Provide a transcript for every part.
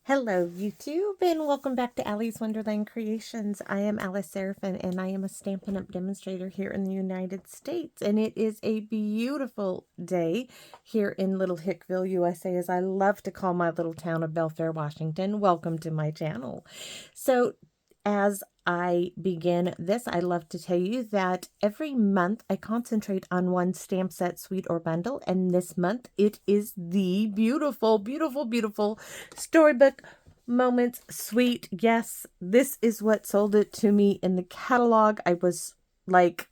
Hello YouTube and welcome back to Allie's Wonderland Creations. I am Alice Seraphin and I am a Stampin' Up! Demonstrator here in the United States, and it is a beautiful day here in Little Hickville, USA, as I love to call my little town of Belfair, Washington. Welcome to my channel. So as I begin this, I love to tell you that every month I concentrate on one stamp set, suite, or bundle, and this month it is the beautiful, beautiful, beautiful Storybook Moments Suite. Yes, this is what sold it to me in the catalog. I was like,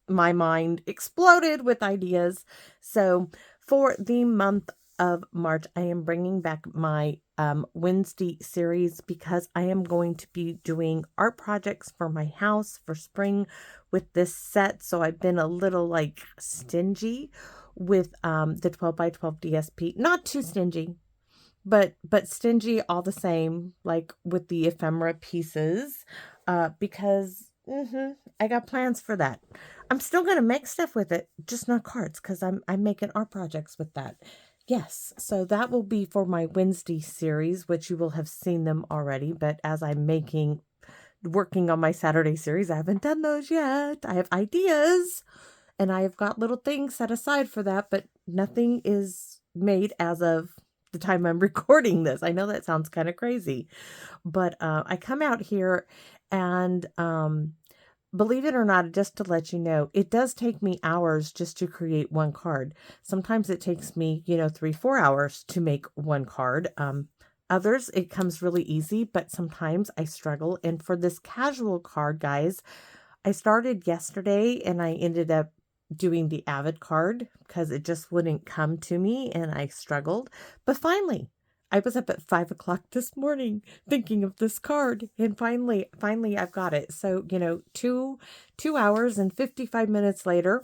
my mind exploded with ideas. So for the month of March, I am bringing back my Wednesday series because I am going to be doing art projects for my house for spring with this set. So I've been a little like stingy with the 12 by 12 DSP. Not too stingy, but stingy all the same, like with the ephemera pieces, because I got plans for that. I'm still gonna make stuff with it, just not cards, because I'm making art projects with that. Yes, so that will be for my Wednesday series, which you will have seen them already, but as I'm working on my Saturday series, I haven't done those yet. I have ideas, and I've got little things set aside for that, but nothing is made as of the time I'm recording this. I know that sounds kind of crazy, but I come out here and believe it or not, just to let you know, it does take me hours just to create one card. Sometimes it takes me, 3-4 hours to make one card. Others, it comes really easy, but sometimes I struggle. And for this casual card, guys, I started yesterday and I ended up doing the Avid card because it just wouldn't come to me and I struggled. But finally, I was up at 5 o'clock this morning thinking of this card, and finally I've got it. So, 2 hours and 55 minutes later,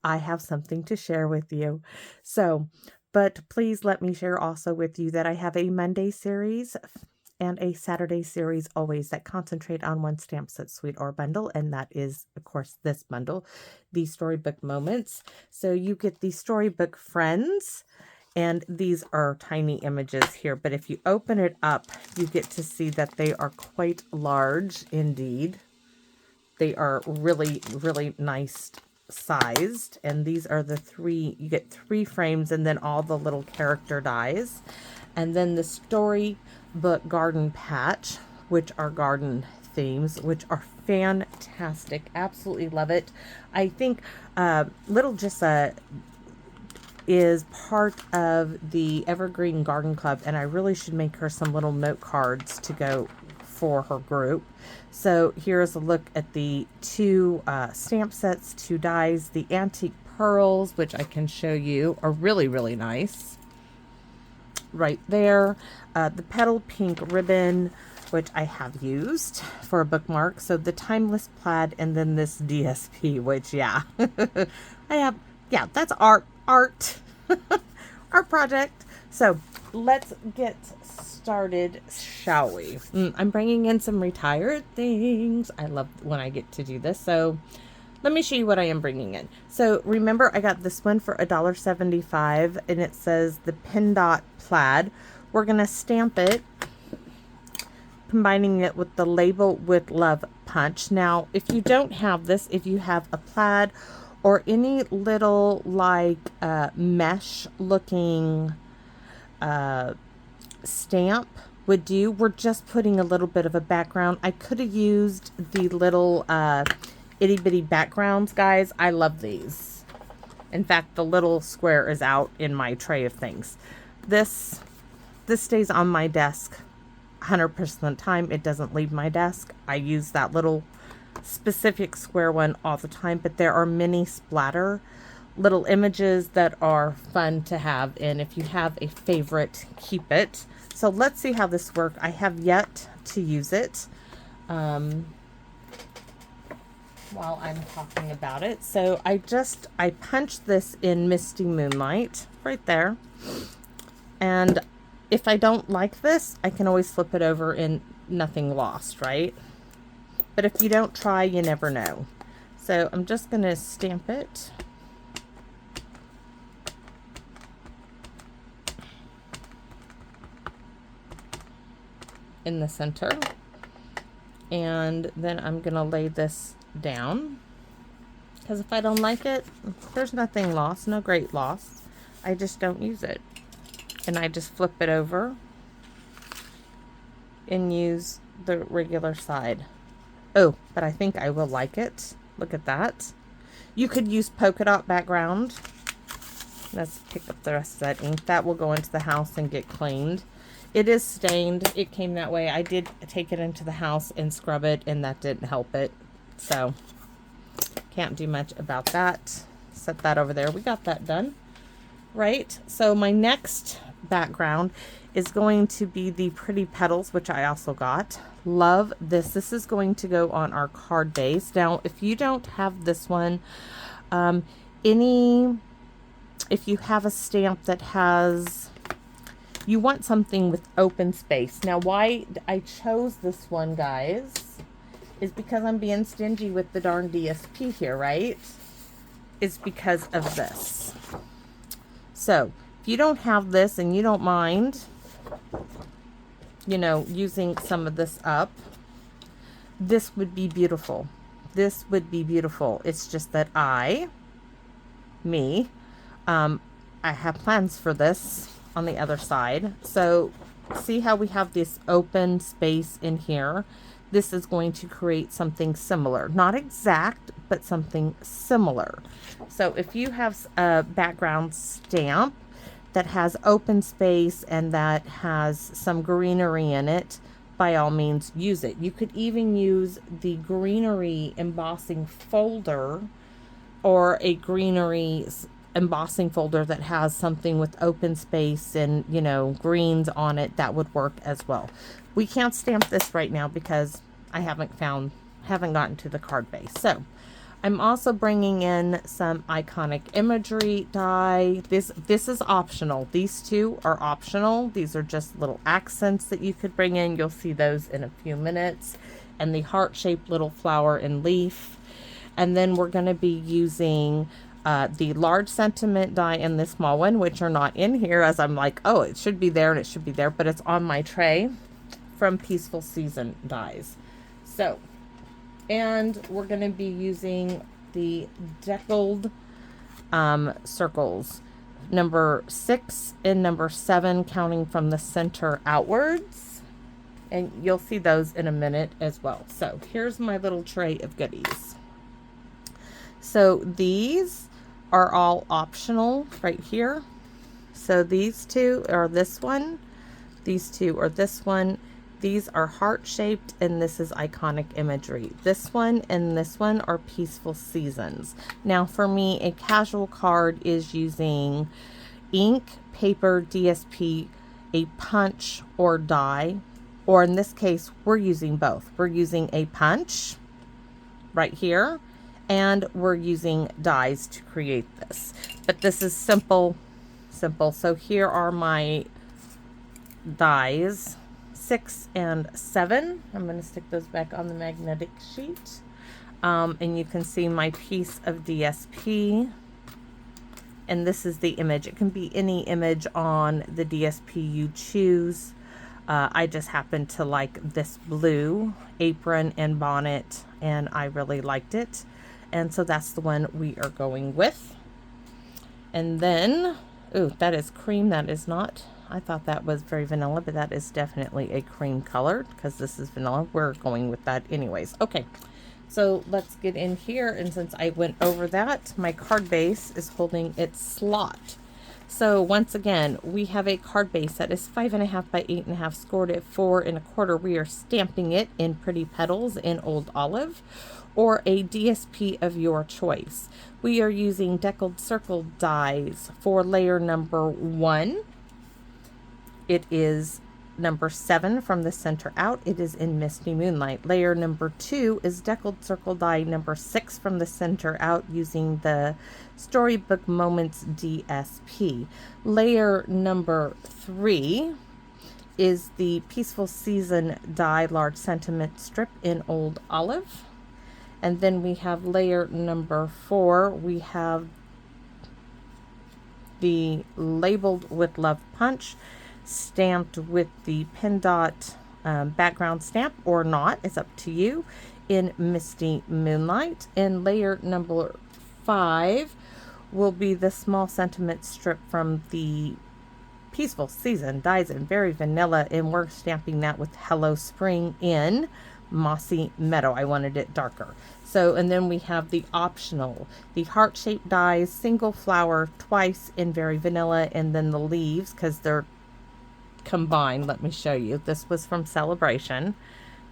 I have something to share with you. So, but please let me share also with you that I have a Monday series and a Saturday series always that concentrate on one stamp set, suite, or bundle. And that is, of course, this bundle, the Storybook Moments. So you get the Storybook Friends, and these are tiny images here. But if you open it up, you get to see that they are quite large indeed. They are really, really nice sized. And these are the three, you get 3 frames and then all the little character dies. And then the Storybook Garden Patch, which are garden themes, which are fantastic. Absolutely love it. I think Little Jissa is part of the Evergreen Garden Club, and I really should make her some little note cards to go for her group. So here's a look at the 2 stamp sets, 2 dies. The Antique Pearls, which I can show you, are really, really nice. Right there. The Petal Pink Ribbon, which I have used for a bookmark. So the Timeless Plaid, and then this DSP, which, yeah, I have, yeah, that's art art project. So let's get started, shall we? I'm bringing in some retired things. I love when I get to do this. So let me show you what I am bringing in. So remember, I got this one for $1.75, and it says the Pin Dot Plaid. We're gonna stamp it, combining it with the Label with Love punch. Now, if you don't have this, if you have a plaid or any little like mesh looking stamp would do, we're just putting a little bit of a background. I could have used the little itty bitty backgrounds, guys. I love these. In fact, the little square is out in my tray of things. This stays on my desk 100% of the time. It doesn't leave my desk. I use that little specific square one all the time, but there are many splatter little images that are fun to have, and if you have a favorite, keep it. So let's see how this works. I have yet to use it while I'm talking about it. So I punched this in Misty Moonlight right there, and if I don't like this, I can always flip it over and nothing lost, right? But if you don't try, you never know. So I'm just going to stamp it. in the center. And then I'm going to lay this down, because if I don't like it, there's nothing lost, no great loss. I just don't use it. And I just flip it over and use the regular side. Oh, but I think I will like it. Look at that. You could use polka dot background. Let's pick up the rest of that ink. That will go into the house and get cleaned. It is stained. It came that way. I did take it into the house and scrub it, and that didn't help it. So, can't do much about that. Set that over there. We got that done. Right? So, my next background is going to be the Pretty Petals, which I also got. Love this. This is going to go on our card base. Now, if you don't have this one, if you have a stamp that has, you want something with open space. Now, why I chose this one, guys, is because I'm being stingy with the darn DSP here, right? Is because of this. So, if you don't have this and you don't mind, you know, using some of this up, this would be beautiful. This would be beautiful. It's just that I have plans for this on the other side. So see how we have this open space in here? This is going to create something similar. Not exact, but something similar. So if you have a background stamp that has open space and that has some greenery in it, by all means use it. You could even use the greenery embossing folder, or a greenery embossing folder that has something with open space and, you know, greens on it. That would work as well. We can't stamp this right now because I haven't gotten to the card base. So I'm also bringing in some iconic imagery die. This is optional. These two are optional. These are just little accents that you could bring in. You'll see those in a few minutes. And the heart-shaped little flower and leaf. And then we're going to be using the large sentiment die and the small one, which are not in here, as I'm like, oh, it should be there and it should be there, but it's on my tray from Peaceful Season dies. So, and we're going to be using the Deckled circles, number 6 and number 7, counting from the center outwards. And you'll see those in a minute as well. So here's my little tray of goodies. So these are all optional right here. So these two are this one. These two are this one. These are heart-shaped, and this is iconic imagery. This one and this one are Peaceful Seasons. Now for me, a casual card is using ink, paper, DSP, a punch, or die. Or in this case, we're using both. We're using a punch right here, and we're using dies to create this. But this is simple. So here are my dies, 6 and 7. I'm going to stick those back on the magnetic sheet. And you can see my piece of DSP. And this is the image. It can be any image on the DSP you choose. I just happen to like this blue apron and bonnet, and I really liked it. And so that's the one we are going with. And then, ooh, that is cream. That is not, I thought that was very vanilla, but that is definitely a cream color because this is vanilla. We're going with that anyways. Okay, so let's get in here. And since I went over that, my card base is holding its slot. So once again, we have a card base that is 5.5 by 8.5, scored at 4 1/4. We are stamping it in Pretty Petals in Old Olive, or a DSP of your choice. We are using Deckled Circle Dies for layer number 1. It is number 7 from the center out. It is in Misty Moonlight. Layer number 2 is Deckled Circle Die number 6 from the center out, using the Storybook Moments DSP. Layer number 3 is the Peaceful Season Die large sentiment strip in Old Olive. And then we have layer number 4. We have the Labeled with Love punch, stamped with the Pin Dot background stamp or not. It's up to you. In Misty Moonlight. And layer number 5 will be the small sentiment strip from the Peaceful Season Dies in Very Vanilla, and we're stamping that with Hello Spring in Mossy Meadow. I wanted it darker. So, and then we have the optional, the heart-shaped dies, single flower twice in Very Vanilla, and then the leaves, because they're combined. Let me show you. This was from Celebration.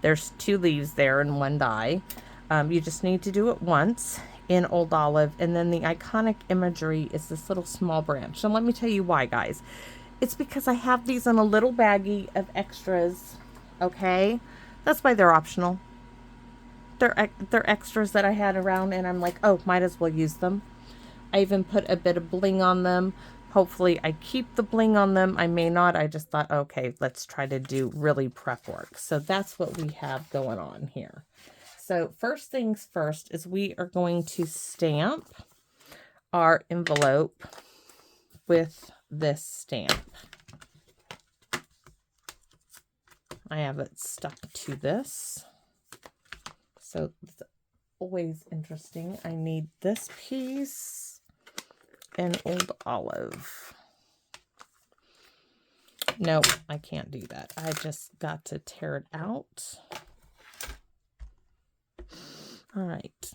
There's 2 leaves there and 1 die. You just need to do it once in Old Olive, and then the iconic imagery is this little small branch. And let me tell you why, guys. It's because I have these in a little baggie of extras, okay? That's why they're optional. They're extras that I had around, and I'm like, oh, might as well use them. I even put a bit of bling on them. Hopefully I keep the bling on them. I may not. I just thought, okay, let's try to do really prep work. So that's what we have going on here. So first things first is we are going to stamp our envelope with this stamp. I have it stuck to this. So it's always interesting. I need this piece and Old Olive. No, I can't do that. I just got to tear it out. All right.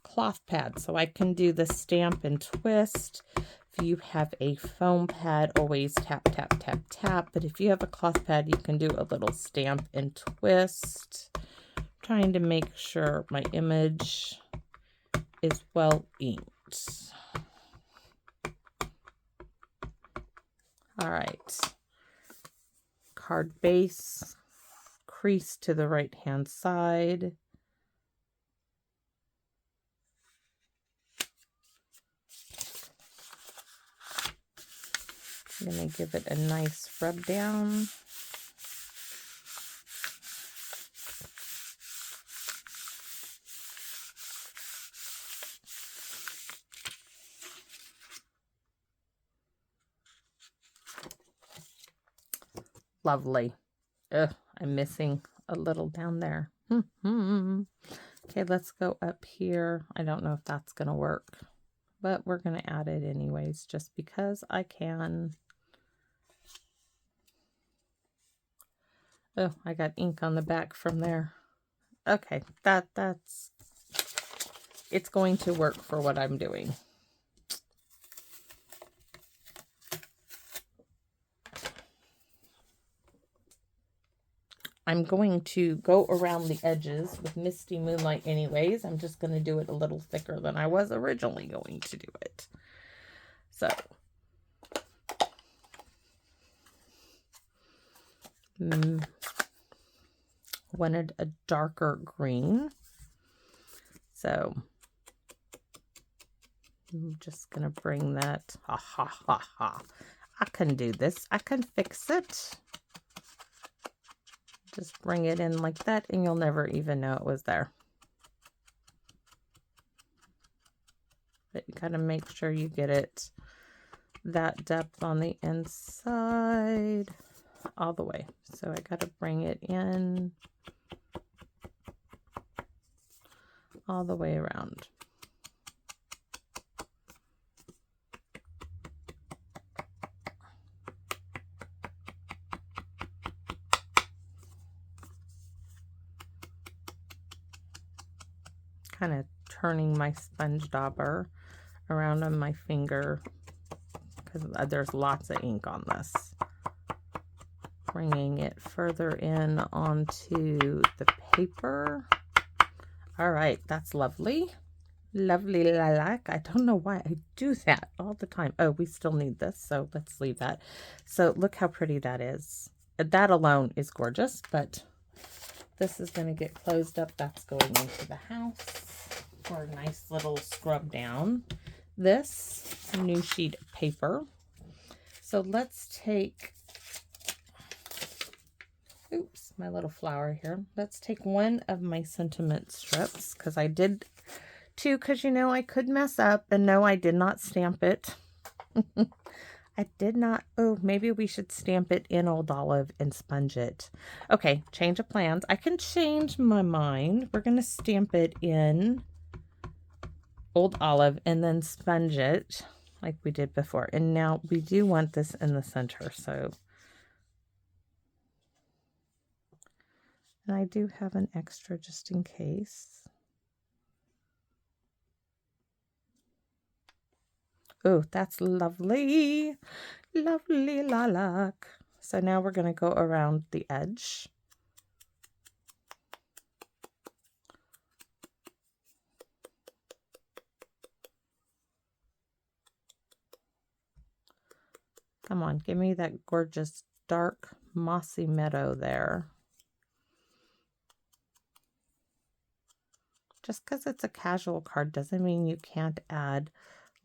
Cloth pad, so I can do the stamp and twist. If you have a foam pad, always tap, tap, tap, tap. But if you have a cloth pad, you can do a little stamp and twist. I'm trying to make sure my image is well inked. All right. Card base, crease to the right-hand side. I'm going to give it a nice rub down. Lovely. Ugh, I'm missing a little down there. Okay, let's go up here. I don't know if that's going to work, but we're going to add it anyways, just because I can. Oh, I got ink on the back from there. Okay, that's it's going to work for what I'm doing. I'm going to go around the edges with Misty Moonlight anyways. I'm just going to do it a little thicker than I was originally going to do it. So, wanted a darker green. So, I'm just going to bring that. Ha ha ha ha. I can do this. I can fix it. Just bring it in like that and you'll never even know it was there. But you gotta make sure you get it that depth on the inside all the way. So I gotta bring it in all the way around. Kind of turning my sponge dauber around on my finger because there's lots of ink on this. Bringing it further in onto the paper. All right, that's lovely. Lovely lilac. I don't know why I do that all the time. Oh, we still need this, so let's leave that. So look how pretty that is. That alone is gorgeous, but this is going to get closed up. That's going into the house for a nice little scrub down. This new sheet of paper. So let's take, oops, my little flower here. Let's take one of my sentiment strips because I did two because, you know, I could mess up. And no, I did not stamp it. I did not. Oh, maybe we should stamp it in Old Olive and sponge it. Okay, change of plans. I can change my mind. We're going to stamp it in Old Olive and then sponge it like we did before. And now we do want this in the center, so. And I do have an extra just in case. Oh, that's lovely. Lovely lilac. So now we're going to go around the edge. Come on, give me that gorgeous dark mossy meadow there. Just because it's a casual card doesn't mean you can't add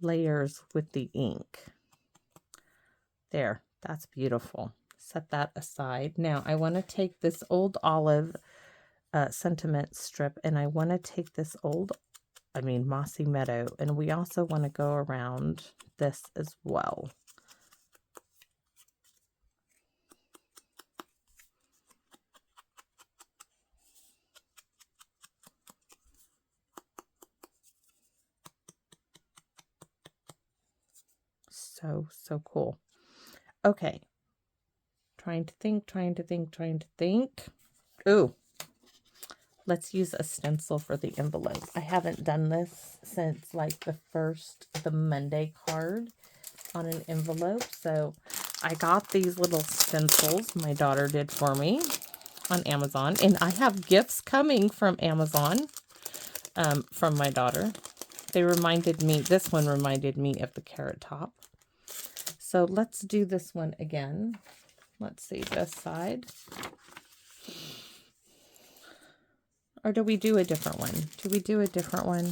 layers with the ink. There, that's beautiful. Set that aside. Now I want to take this Old Olive sentiment strip, and I want to take this mossy meadow, and we also want to go around this as well. So cool. Okay. Trying to think. Ooh. Let's use a stencil for the envelope. I haven't done this since like the Monday card on an envelope. So I got these little stencils my daughter did for me on Amazon. And I have gifts coming from Amazon from my daughter. This one reminded me of the Carrot Top. So let's do this one again. Let's see this side. Or do we do a different one?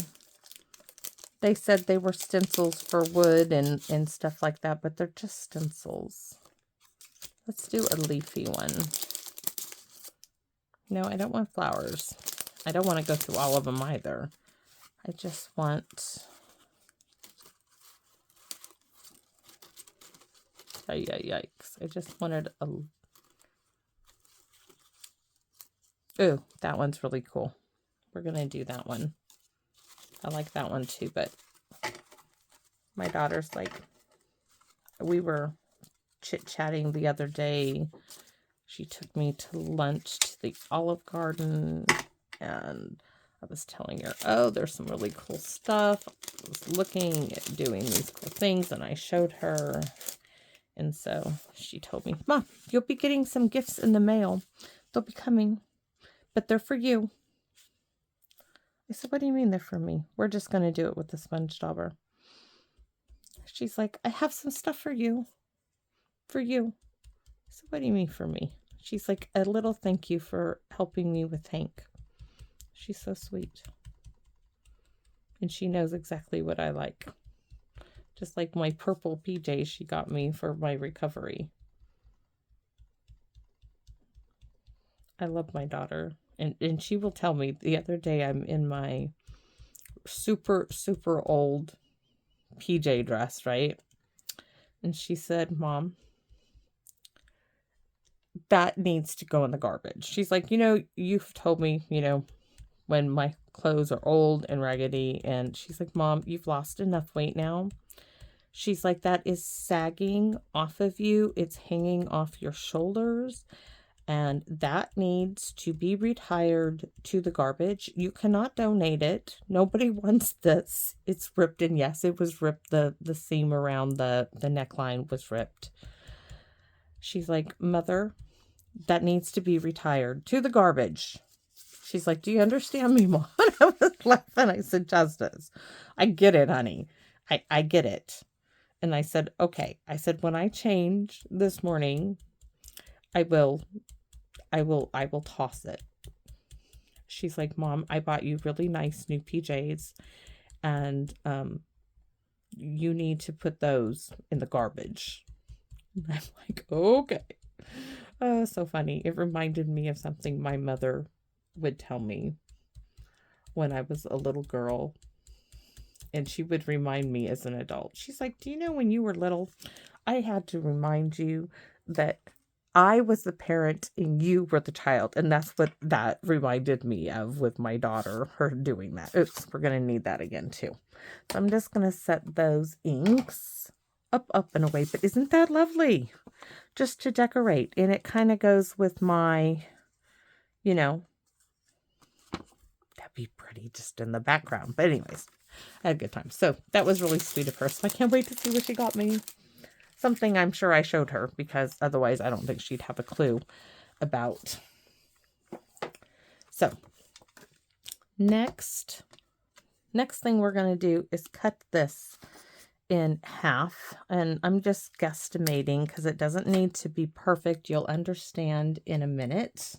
They said they were stencils for wood and stuff like that, but they're just stencils. Let's do a leafy one. No, I don't want flowers. I don't want to go through all of them either. I just want... Yikes. I just wanted a... Ooh, that one's really cool. We're going to do that one. I like that one too, but my daughter's like... We were chit-chatting the other day. She took me to lunch to the Olive Garden, and I was telling her, oh, there's some really cool stuff. I was looking at doing these cool things, and I showed her... And so she told me, Mom, you'll be getting some gifts in the mail. They'll be coming, but they're for you. I said, what do you mean they're for me? We're just going to do it with the sponge dauber. She's like, I have some stuff for you. For you. I said, what do you mean for me? She's like, a little thank you for helping me with Hank. She's so sweet. And she knows exactly what I like. Just like my purple PJs she got me for my recovery. I love my daughter. And she will tell me, the other day I'm in my super old PJ dress, right? And she said, Mom, that needs to go in the garbage. She's like, you've told me, when my clothes are old and raggedy. And she's like, Mom, you've lost enough weight now. She's like, that is sagging off of you. It's hanging off your shoulders. And that needs to be retired to the garbage. You cannot donate it. Nobody wants this. It's ripped. And yes, it was ripped. The seam around the neckline was ripped. She's like, Mother, that needs to be retired to the garbage. She's like, do you understand me, Mom? I was laughing. I said, Justice, I get it, honey. I get it. And I said, okay. I said, when I change this morning, I will toss it. She's like, Mom, I bought you really nice new PJs, and you need to put those in the garbage. And I'm like, okay. Oh, so funny. It reminded me of something my mother would tell me when I was a little girl. And she would remind me as an adult. She's like, do you know when you were little, I had to remind you that I was the parent and you were the child. And that's what that reminded me of with my daughter, her doing that. Oops, we're going to need that again too. So I'm just going to set those inks up and away. But isn't that lovely? Just to decorate. And it kind of goes with my, you know, that'd be pretty just in the background. But anyways, I had a good time. So that was really sweet of her. So I can't wait to see what she got me. Something I'm sure I showed her, because otherwise I don't think she'd have a clue about. So next thing we're going to do is cut this in half. And I'm just guesstimating because it doesn't need to be perfect. You'll understand in a minute.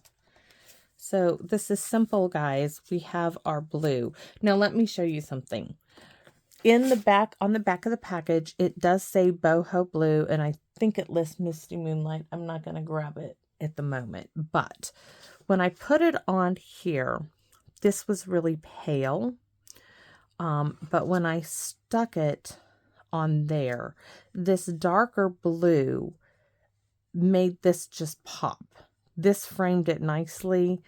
So this is simple, guys. We have our blue. Now let me show you something. In the back, on the back of the package, it does say boho blue, and I think it lists Misty Moonlight. I'm not going to grab it at the moment, but when I put it on here, this was really pale. But when I stuck it on there, this darker blue made this just pop. This framed it nicely.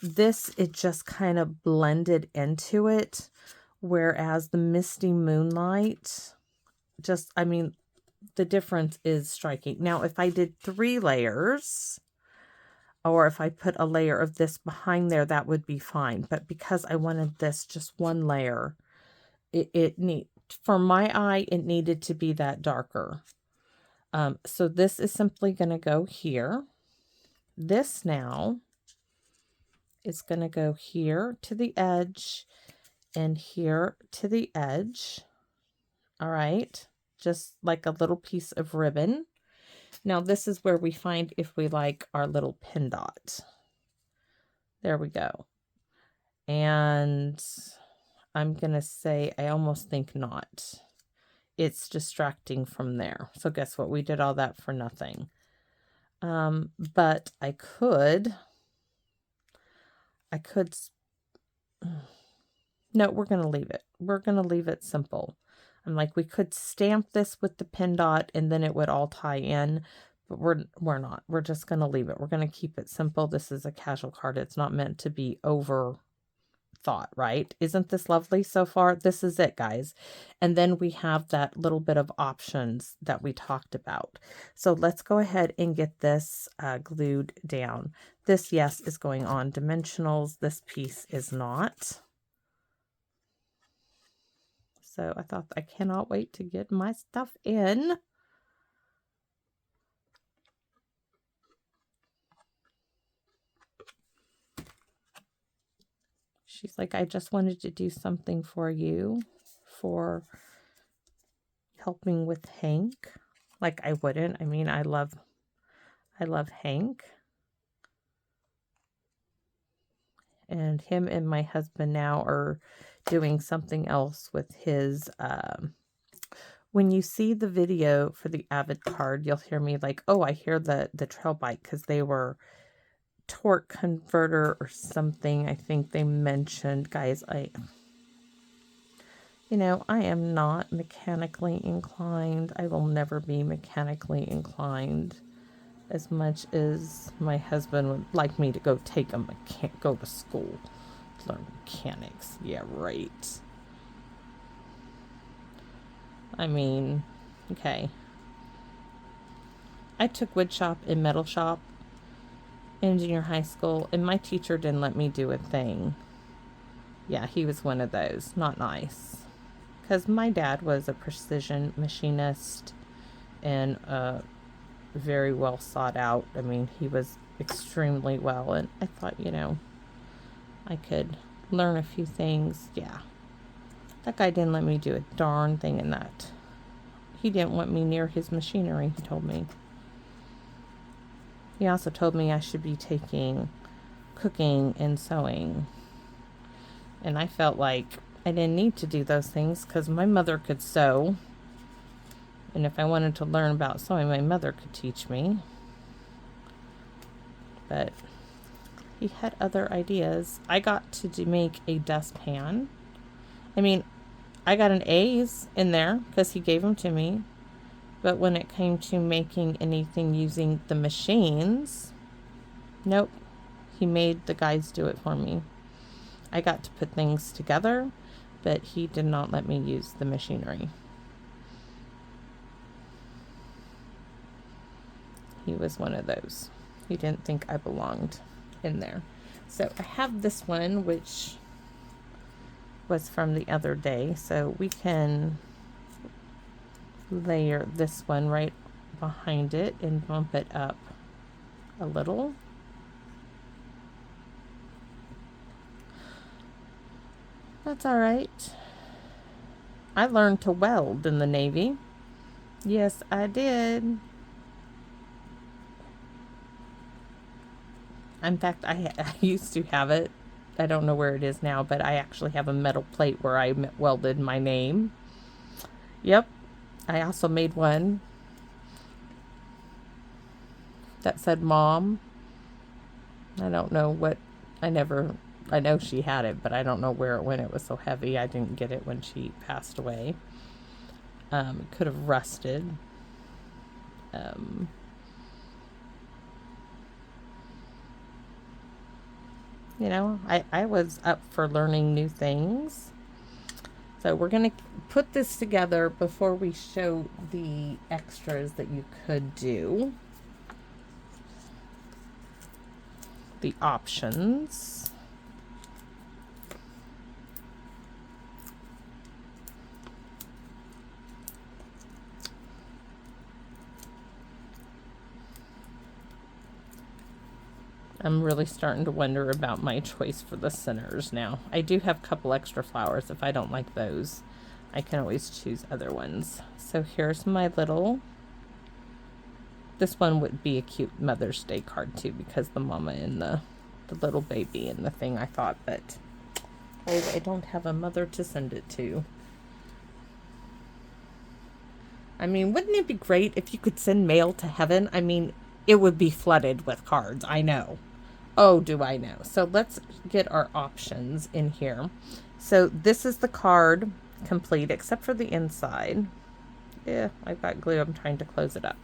This, it just kind of blended into it. Whereas the Misty Moonlight, just, I mean, the difference is striking. Now, if I did 3 layers, or if I put a layer of this behind there, that would be fine. But because I wanted this just 1 layer, for my eye, it needed to be that darker. So this is simply going to go here. This now is going to go here to the edge and here to the edge. All right. Just like a little piece of ribbon. Now this is where we find if we like our little pin dot. There we go. And I'm going to say, I almost think not. It's distracting from there. So guess what? We did all that for nothing. But I could, no, we're going to leave it. We're going to leave it simple. I'm like, we could stamp this with the pin dot and then it would all tie in, but we're not. We're just going to leave it. We're going to keep it simple. This is a casual card. It's not meant to be over thought, right? Isn't this lovely so far? This is it, guys. And then we have that little bit of options that we talked about. So let's go ahead and get this glued down. This, yes, is going on dimensionals. This piece is not. So I thought, I cannot wait to get my stuff in. She's like, I just wanted to do something for you, for helping with Hank. Like I wouldn't. I mean, I love Hank. And him and my husband now are doing something else with his, when you see the video for the Avid card, you'll hear me like, oh, I hear the trail bike, because they were torque converter or something. I think they mentioned, guys, you know, I am not mechanically inclined. I will never be mechanically inclined as much as my husband would like me to go go to school to learn mechanics. Yeah, right. I mean, okay. I took wood shop and metal shop in junior high school, and my teacher didn't let me do a thing. Yeah, he was one of those. Not nice. Because my dad was a precision machinist and very well sought out. I mean, he was extremely well, and I thought, you know, I could learn a few things. Yeah. That guy didn't let me do a darn thing in that. He didn't want me near his machinery, he told me. He also told me I should be taking cooking and sewing. And I felt like I didn't need to do those things because my mother could sew. And if I wanted to learn about sewing, my mother could teach me. But he had other ideas. I got to make a dustpan. I mean, I got an A's in there because he gave them to me. But when it came to making anything using the machines, nope, he made the guys do it for me. I got to put things together, but he did not let me use the machinery. He was one of those. He didn't think I belonged in there. So I have this one, which was from the other day. So we can layer this one right behind it and bump it up a little. That's all right. I learned to weld in the Navy. Yes, I did. In fact, I used to have it. I don't know where it is now, but I actually have a metal plate where I welded my name. Yep. I also made one that said Mom. I don't know what, I know she had it, but I don't know where it went. It was so heavy. I didn't get it when she passed away. It could have rusted. You know, I was up for learning new things. So we're going to put this together before we show the extras that you could do. The options. I'm really starting to wonder about my choice for the centers now. I do have a couple extra flowers. If I don't like those, I can always choose other ones. So here's my little, this one would be a cute Mother's Day card too, because the mama and the little baby and the thing, I thought, but I don't have a mother to send it to. I mean, wouldn't it be great if you could send mail to heaven? I mean, it would be flooded with cards, I know. Oh, do I know. So let's get our options in here. So this is the card complete, except for the inside. Yeah, I've got glue. I'm trying to close it up.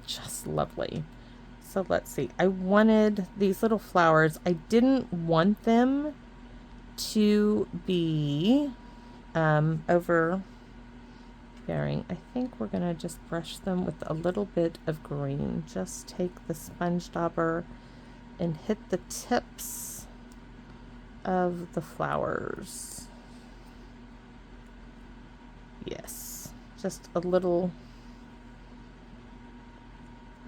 Just lovely. So let's see. I wanted these little flowers. I didn't want them to be overbearing. I think we're going to just brush them with a little bit of green. Just take the sponge dauber and hit the tips of the flowers. Yes, just a little.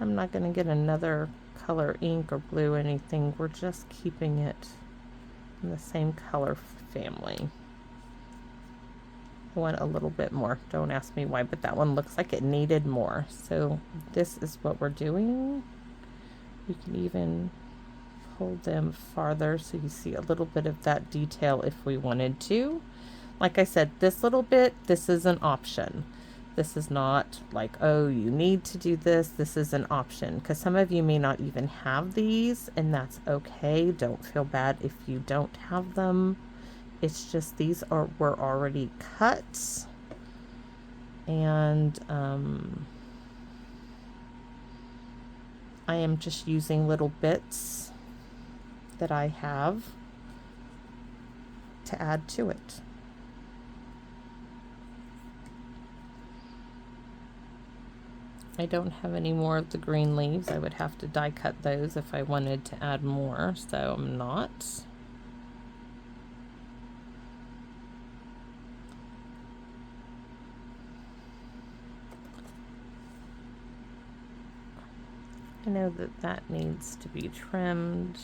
I'm not going to get another color ink or blue anything. We're just keeping it in the same color family. I want a little bit more. Don't ask me why, but that one looks like it needed more. So this is what we're doing. You can even pull them farther so you see a little bit of that detail if we wanted to. Like I said, this little bit, this is an option. This is not like, oh, you need to do this. This is an option, because some of you may not even have these, and that's okay. Don't feel bad if you don't have them. It's just these were already cut, and I am just using little bits that I have to add to it. I don't have any more of the green leaves. I would have to die cut those if I wanted to add more, so I'm not. I know that that needs to be trimmed.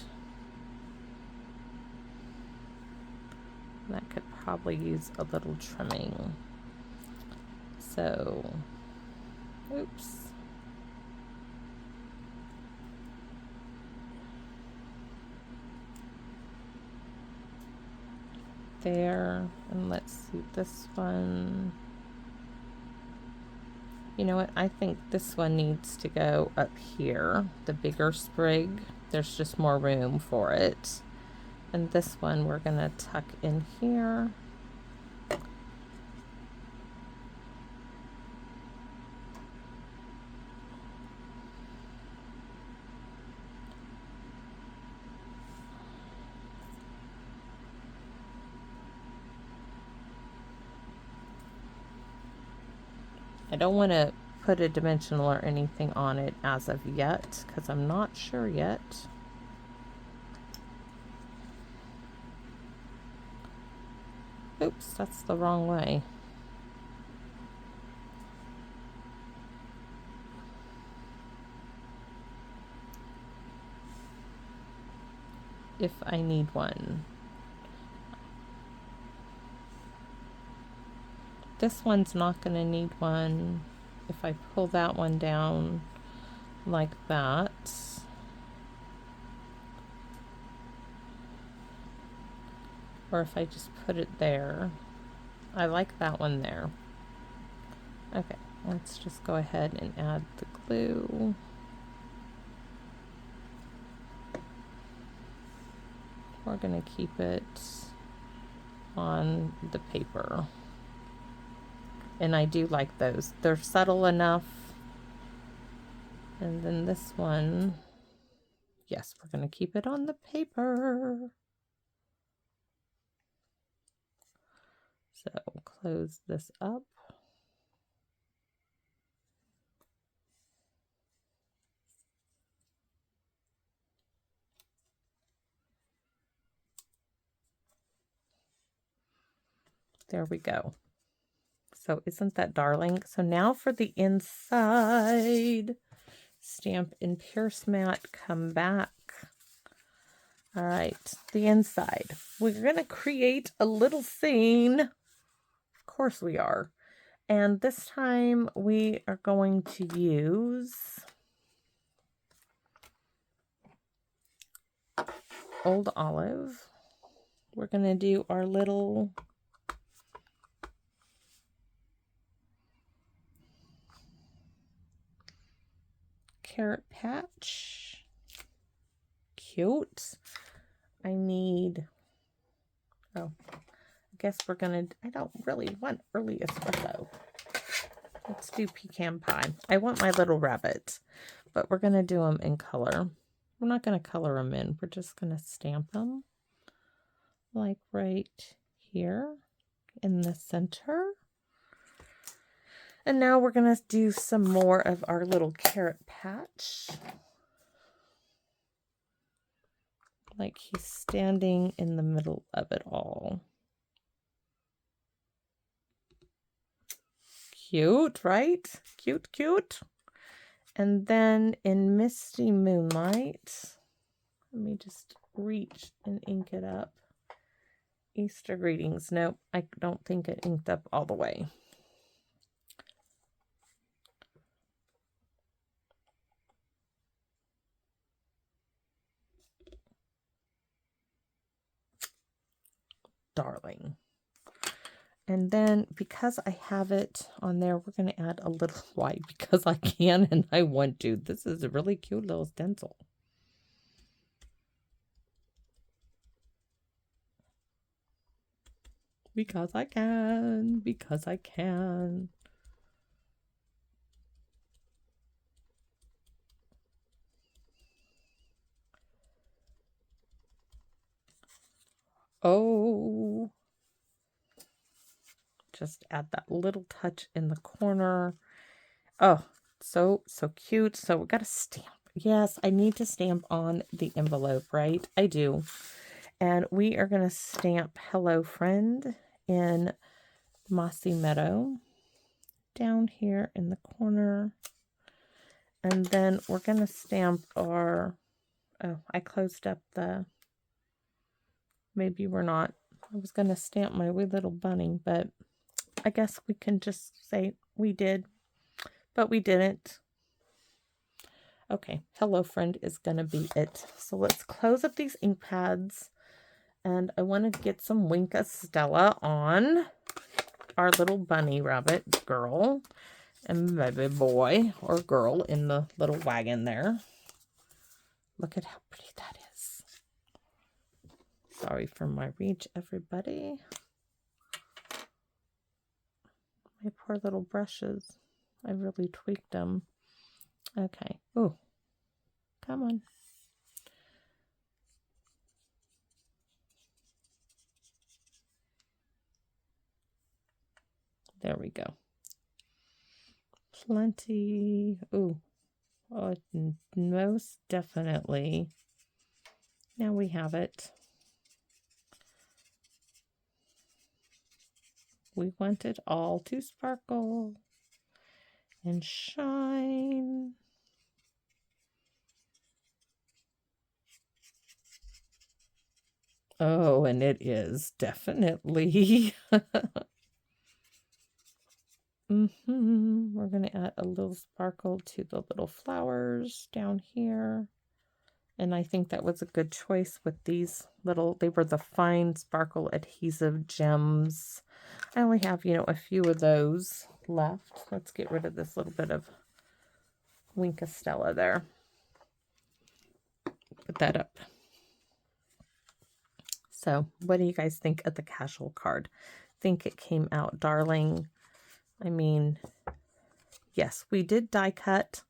That could probably use a little trimming. So, oops. There, and let's see this one. You know what, I think this one needs to go up here, the bigger sprig. There's just more room for it. And this one we're gonna tuck in here. I don't want to put a dimensional or anything on it as of yet, because I'm not sure yet. Oops, that's the wrong way. If I need one. This one's not going to need one. If I pull that one down like that, or if I just put it there, I like that one there. Okay, let's just go ahead and add the glue. We're going to keep it on the paper. And I do like those. They're subtle enough. And then this one, yes, we're going to keep it on the paper. So close this up. There we go. So isn't that darling? So now for the inside. Stamp and Pierce Mat, come back. All right, the inside. We're going to create a little scene. Of course we are. And this time we are going to use Old Olive. We're going to do our little carrot patch. Cute. I need, oh, I guess we're going to, I don't really want early espresso. Let's do pecan pie. I want my little rabbit, but we're going to do them in color. We're not going to color them in. We're just going to stamp them like right here in the center. And now we're going to do some more of our little carrot patch. Like he's standing in the middle of it all. Cute, right? Cute, cute. And then in Misty Moonlight, let me just reach and ink it up. Easter greetings. Nope, I don't think it inked up all the way. Darling. And then because I have it on there, we're going to add a little white because I can and I want to. This is a really cute little stencil. Because I can. Because I can. Oh. Just add that little touch in the corner. Oh, so cute. So we got to stamp. Yes, I need to stamp on the envelope, right? I do. And we are going to stamp Hello Friend in Mossy Meadow down here in the corner. And then we're going to stamp our, oh, I closed up the, maybe we're not. I was going to stamp my wee little bunny, but I guess we can just say we did, but we didn't. Okay, Hello Friend is going to be it. So let's close up these ink pads. And I want to get some Winka Stella on our little bunny rabbit girl and baby boy or girl in the little wagon there. Look at how pretty that is. Sorry for my reach, everybody. My poor little brushes. I really tweaked them. Okay. Ooh. Come on. There we go. plenty. Ooh, oh, most definitely. Now we have it. We want it all to sparkle and shine. Oh, and it is definitely. We're going to add a little sparkle to the little flowers down here. And I think that was a good choice with these little, they were the fine sparkle adhesive gems. I only have, a few of those left. Let's get rid of this little bit of Winkastella there. Put that up. So what do you guys think of the casual card? Think it came out darling. I mean, yes, we did die cut,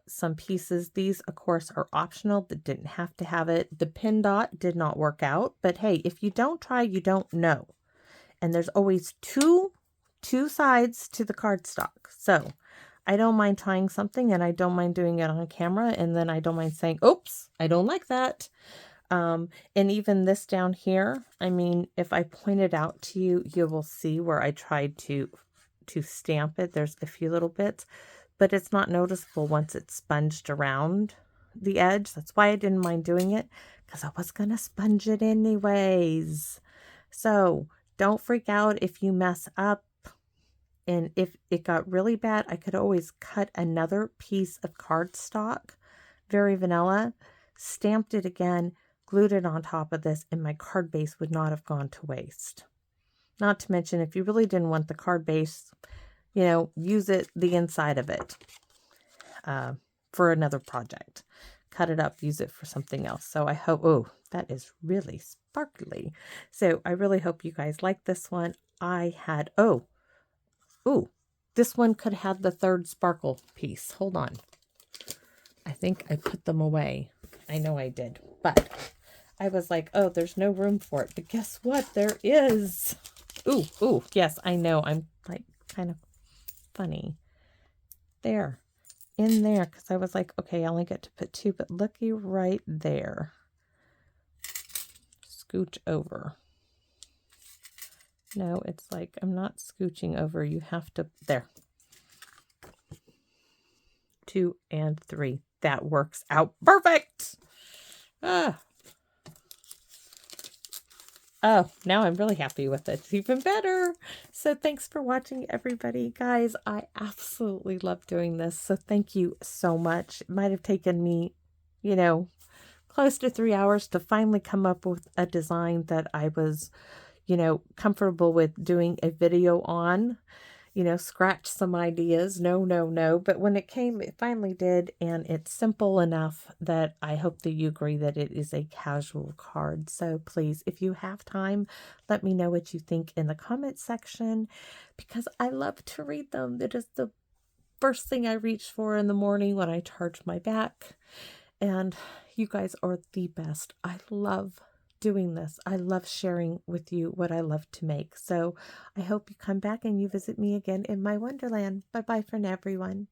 some pieces. These, of course, are optional. That didn't have to have it. The pin dot did not work out. But hey, if you don't try, you don't know. And there's always two sides to the cardstock. So I don't mind trying something, and I don't mind doing it on camera. And then I don't mind saying, oops, I don't like that. And even this down here, I mean, if I point it out to you, you will see where I tried to stamp it. There's a few little bits, but it's not noticeable once it's sponged around the edge. That's why I didn't mind doing it, because I was going to sponge it anyways. So don't freak out if you mess up. And if it got really bad, I could always cut another piece of cardstock, very vanilla, stamped it again, glued it on top of this, and my card base would not have gone to waste. Not to mention, if you really didn't want the card base, use the inside of it for another project. Cut it up, use it for something else. So I hope, oh, that is really sparkly. So I really hope you guys like this one. I had, this one could have the third sparkle piece. Hold on. I think I put them away. I know I did, but I was like, oh, there's no room for it. But guess what? There is. Ooh, yes, I know. I'm like kind of funny. There. In there. Because I was like, okay, I only get to put two. But looky right there. Scooch over. No, it's like I'm not scooching over. You have to. There. 2 and 3. That works out perfect. Oh, now I'm really happy with it. It's even better. So thanks for watching, everybody. Guys, I absolutely love doing this. So thank you so much. It might have taken me, close to 3 hours to finally come up with a design that I was, comfortable with doing a video on. Scratch some ideas. No. But when it came, it finally did. And it's simple enough that I hope that you agree that it is a casual card. So please, if you have time, let me know what you think in the comment section, because I love to read them. It is the first thing I reach for in the morning when I charge my back. And you guys are the best. I love doing this. I love sharing with you what I love to make. So I hope you come back and you visit me again in my wonderland. Bye bye for now, everyone.